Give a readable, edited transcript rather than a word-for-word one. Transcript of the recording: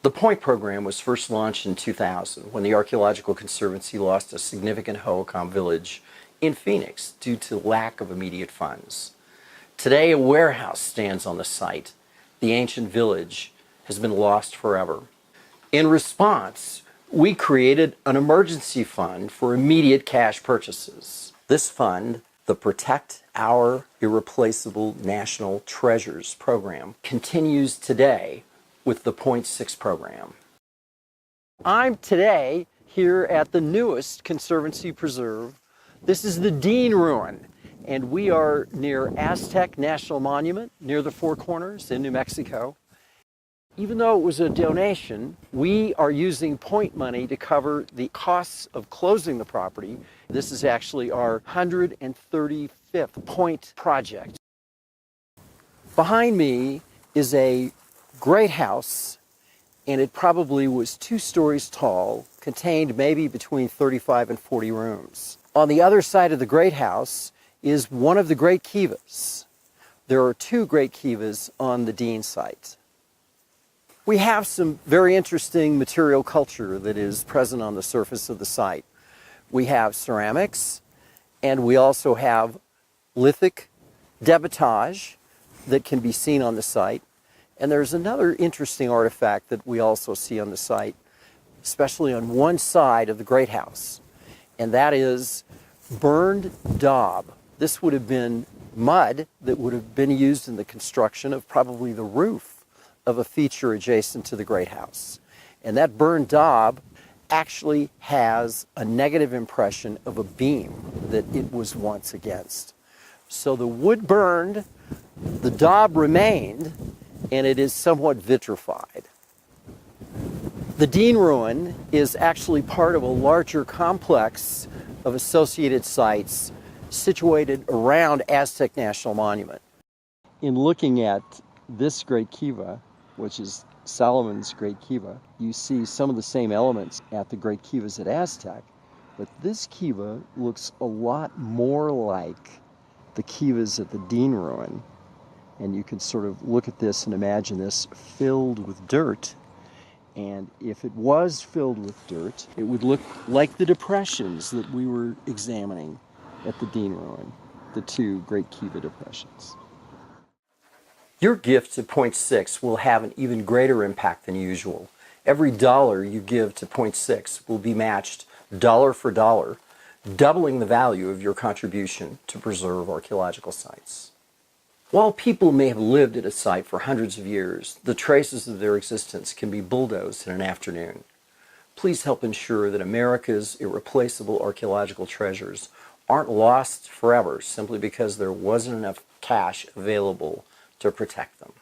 The Point program was first launched in 2000 when the Archaeological Conservancy lost a significant Hohokam village in Phoenix due to lack of immediate funds. Today, a warehouse stands on the site. The ancient village has been lost forever. In response, we created an emergency fund for immediate cash purchases. This fund, the Protect Our Irreplaceable National Treasures program, continues today with the Point 6 program. I'm today here at the newest Conservancy Preserve. This is the Dein ruin, and we are near Aztec National Monument, near the Four Corners in New Mexico. Even though it was a donation, we are using Point money to cover the costs of closing the property. This is actually our 135th Point project. Behind me is a great house, and it probably was 2 stories tall, contained maybe between 35 and 40 rooms. On the other side of the great house is one of the great kivas. There are 2 great kivas on the Dein site. We have some very interesting material culture that is present on the surface of the site. We have ceramics, and we also have lithic debitage that can be seen on the site. And there's another interesting artifact that we also see on the site, especially on one side of the great house, and that is burned daub. This would have been mud that would have been used in the construction of probably the roof of a feature adjacent to the great house. And that burned daub actually has a negative impression of a beam that it was once against. So the wood burned, the daub remained, and it is somewhat vitrified. The Dein ruin is actually part of a larger complex of associated sites situated around Aztec National Monument. In looking at this great kiva, which is Solomon's great kiva, you see some of the same elements at the great kivas at Aztec, but this kiva looks a lot more like the kivas at the Dein ruin. And you can sort of look at this and imagine this filled with dirt. And if it was filled with dirt, it would look like the depressions that we were examining at the Dein ruin, the 2 great kiva depressions. Your gift to Point 6 will have an even greater impact than usual. Every dollar you give to Point 6 will be matched dollar for dollar, doubling the value of your contribution to preserve archaeological sites. While people may have lived at a site for hundreds of years, the traces of their existence can be bulldozed in an afternoon. Please help ensure that America's irreplaceable archaeological treasures aren't lost forever simply because there wasn't enough cash available to protect them.